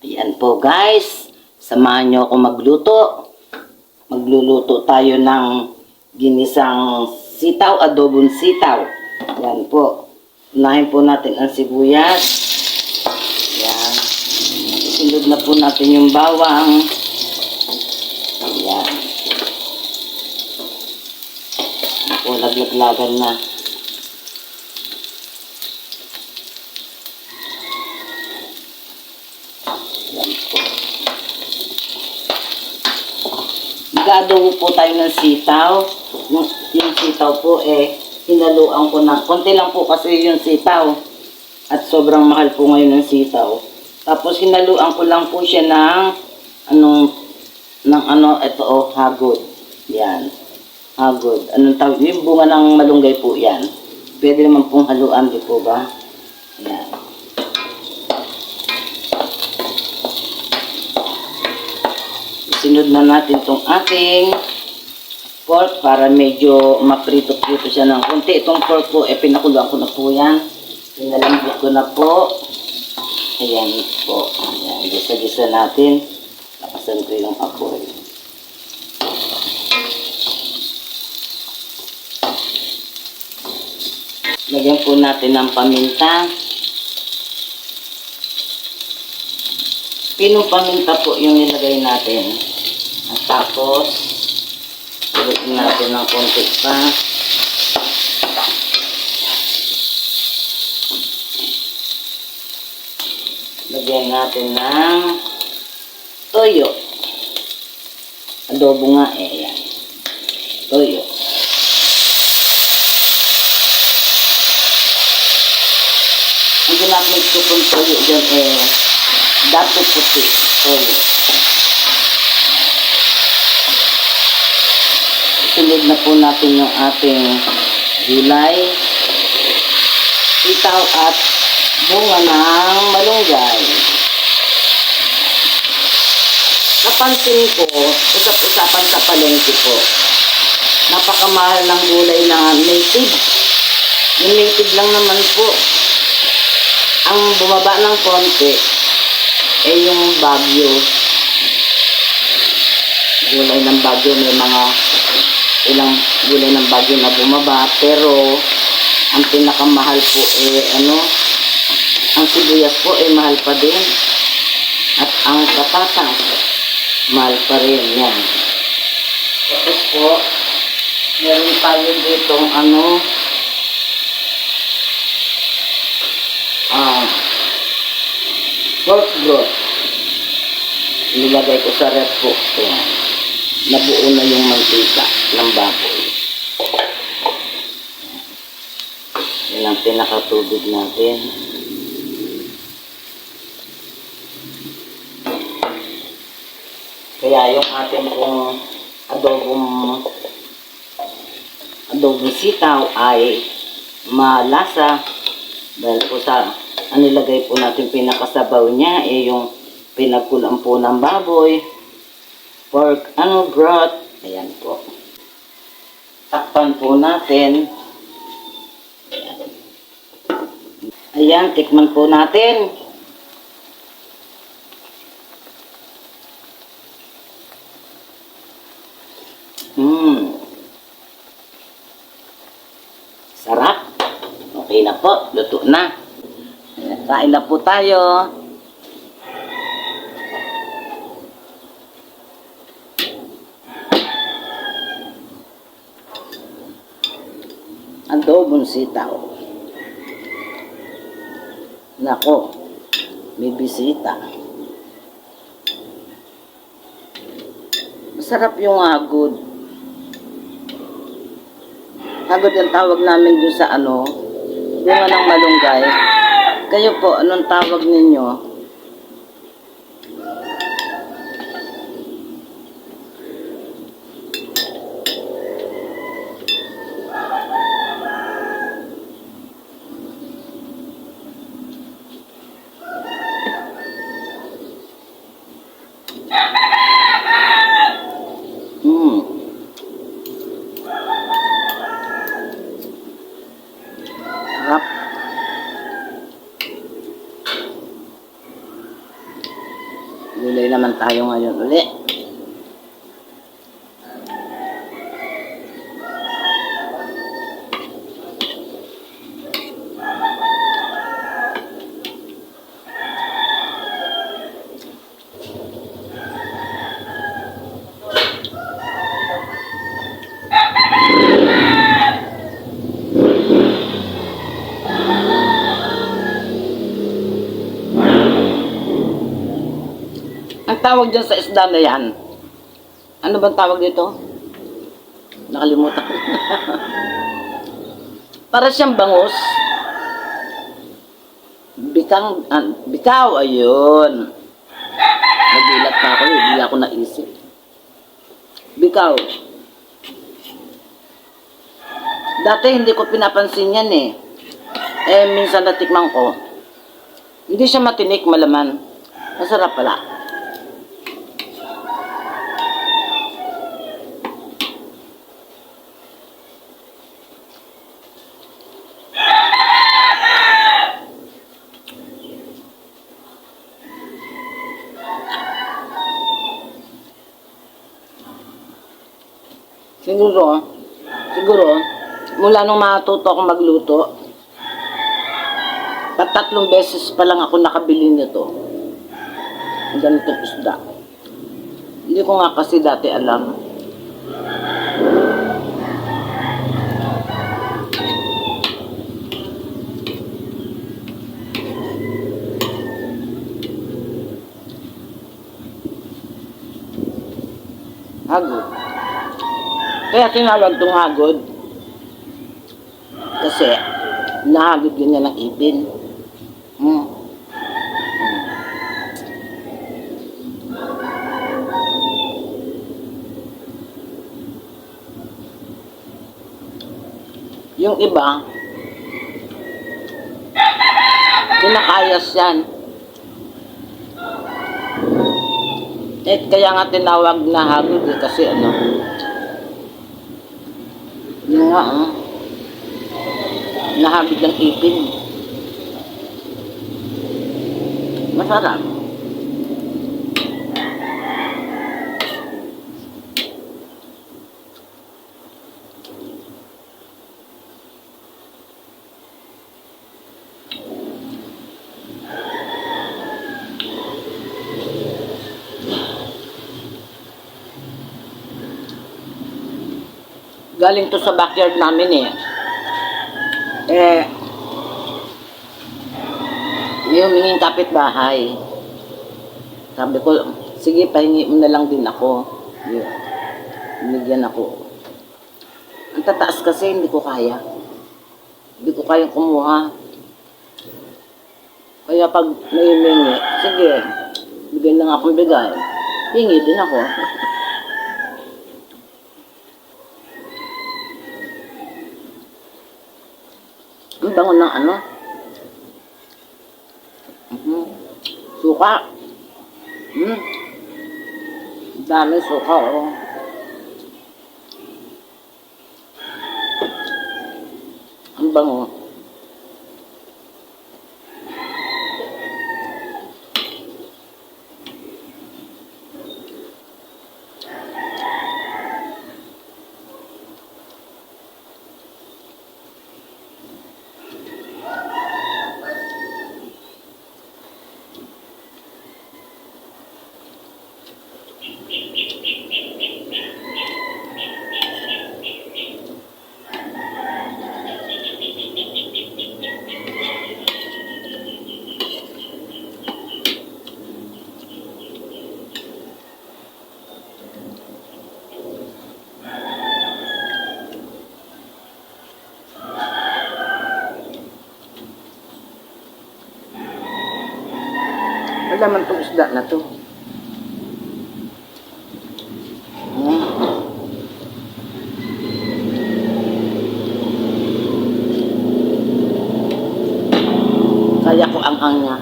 Ayan po guys, samahan nyo ako magluto. Magluluto tayo ng ginisang sitaw, adobong sitaw. Ayan po. Unahin po natin ang sibuyas. Ayan. Isunod na po natin yung bawang. Ayan. Ayan po, laglaglagan na. Nag-adobo po tayo ng sitaw. Yung sitaw po hinaluan ko na. Konti lang po kasi yung sitaw. At sobrang mahal po ngayon ng sitaw. Tapos hinaluan ko lang po siya ito hagod. Yan. Hagod. Anong tawag? Yung bunga ng malunggay po yan. Pwede naman pong haluan, di po ba? Yan. Sinod na natin itong ating pork para medyo maprito-prito siya ng konti. Itong pork po, pinakuluan ko na po yan. Pinalambot ko na po. Ayan po. Ayan, gisa-gisa natin. Lakasan ko yung apoy. Lagyan po natin ng paminta. Pinong paminta po yung nilagay natin. At tapos, ulitin natin ng konti pa. Lagyan natin ng toyo. Adobo nga yan. Toyo. Ang ginamit ko pong toyo dyan dato puti. Toyo. Sunod na po natin yung ating gulay, sitaw at bunga ng malunggay. Napansin ko, usap-usapan sa palengke po, napakamahal ng gulay na native. Yung native lang naman po. Ang bumaba ng konti, yung bagyo. Gulay ng bagyo, may mga ilang gulay ng bagyo na bumaba, pero ang pinakamahal po ang sibuyas po mahal pa din, at ang patatas mahal pa rin yan. Tapos po meron tayo ditong pork broth, nilagay ko sa ref po. Ayan. Nabuo na yung mantika ng baboy. Yan ang pinakatubig natin. Kaya yung ating pong adobong sitaw ay malasa dahil po sa nilagay po natin pinakasabaw niya yung pinagkulang po ng baboy, pork broth. Ayan po. Takpan po natin. Ayan, tikman po natin. Sarap. Okay na po, luto na. Kain na po tayo. Adobong sitaw. Nako, may bisita. Masarap yung hagod. Hagod ang tawag namin dun sa bunga ng malunggay. Kayo po, anong tawag ninyo? Sarap. Gulay naman tayo ngayon uli. Ang tawag dyan sa isda na yan, ano bang tawag dito? Nakalimutan ko. Para siyang bangus. Bitaw, ayun. Nagulat pa ako, hindi ako naisip. Bikaw. Dati hindi ko pinapansin yan eh. Minsan natikman ko. Hindi siya matinik, malaman. Masarap pala. Siguro, mula nung matuto akong magluto, 3 beses pa lang ako nakabili nito. Ang ganitong isda. Hindi ko nga kasi dati alam. Hagod. Kaya tinawag itong hagod. Kasi, nahagod ganyan ng ipin. Yung iba, kinakayas yan. Kaya nga tinawag na hagod kasi ano, yun nga nahagod ng ipin. Masarap. Galing to sa backyard namin may huminging kapitbahay. Sabi ko, sige, pahingi mo na lang din ako. Binigyan ako. Ang tataas kasi, hindi ko kaya. Hindi ko kayang kumuha. Kaya pag may humingi, sige, bigyan lang akong bigay. Hingi din ako. Ang bango ng ano? Suka. Dami suka, Ang bango. Wala man itong isda na to. Kaya ko ang niya.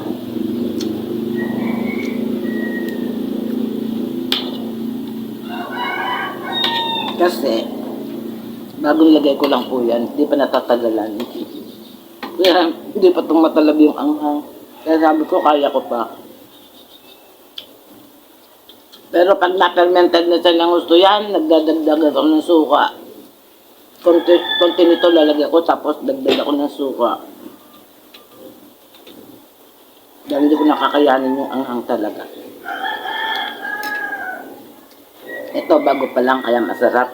Kasi, bagong lagay ko lang po yan, hindi pa natatagalan. Kaya, hindi pa itong matalab yung anghang. Kaya sabi ko, kaya ko pa. Pero pag na-fermented na siya ng gusto yan, nagdadagdag ako ng suka. Konti nito lalagyan ko, tapos dagdag ako ng suka. Dahil hindi ko nakakayanin yung anghang talaga. Ito, bago pa lang, kaya masarap.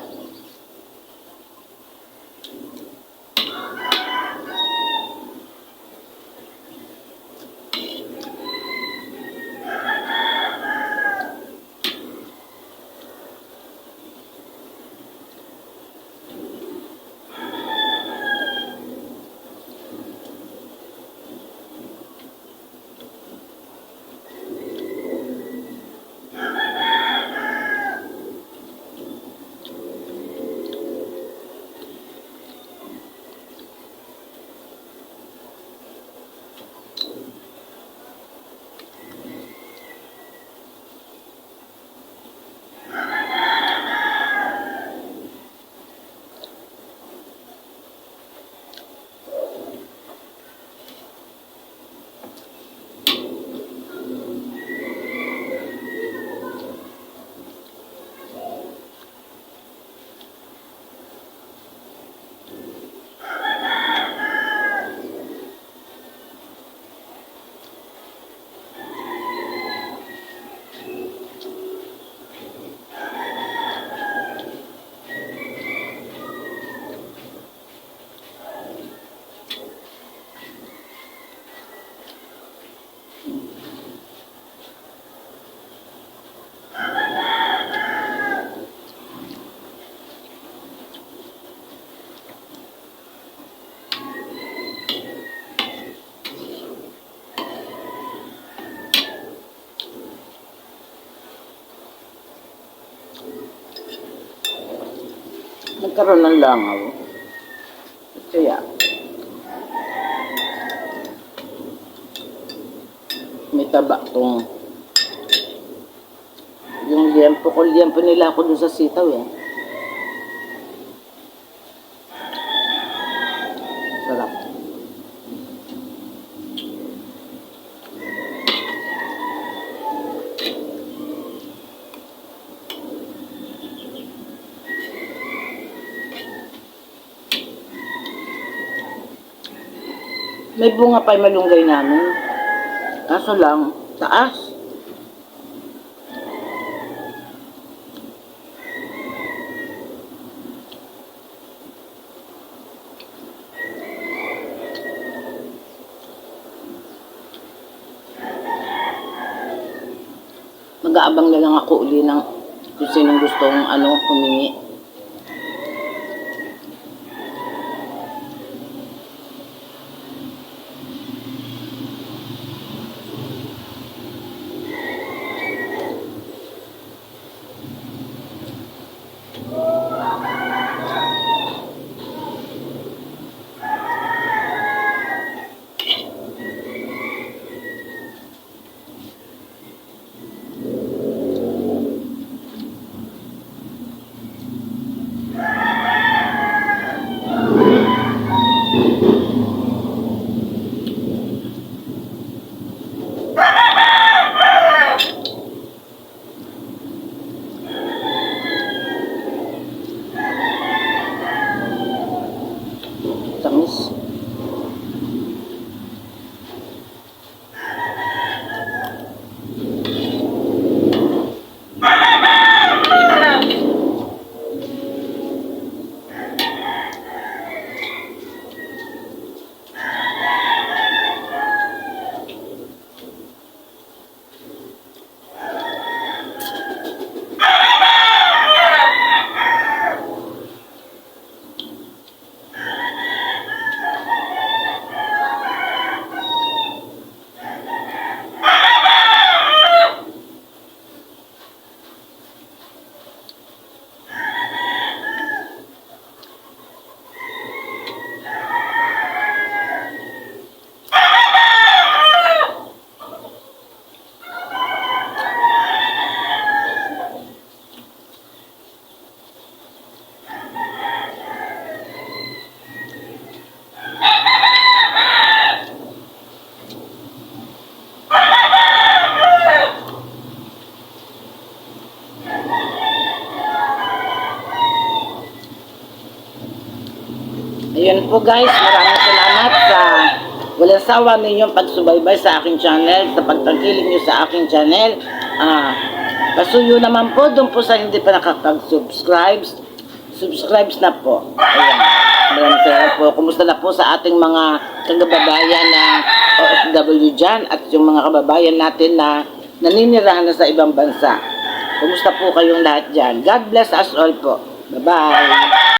Nagkaroon ng langaw. Kaya, may taba tong yung liempo nila ako dun sa sitaw eh. Sarap. May bunga pa yung malunggay namin. Kaso lang, taas. Mag-aabang na lang ako uli ng kung sinong gustong humingi. yun po guys, maraming salamat sa walang sawa ninyong pagsubaybay sa aking channel, sa pagtangkilik nyo sa aking channel. Pasuyo naman po doon po sa hindi pa nakapag-subscribe. Subscribe na po. Ayan. Maraming salamat po. Kumusta na po sa ating mga kagababayan na OFW dyan at yung mga kababayan natin na naninirahan na sa ibang bansa. Kumusta po kayong lahat dyan? God bless us all po. Bye-bye.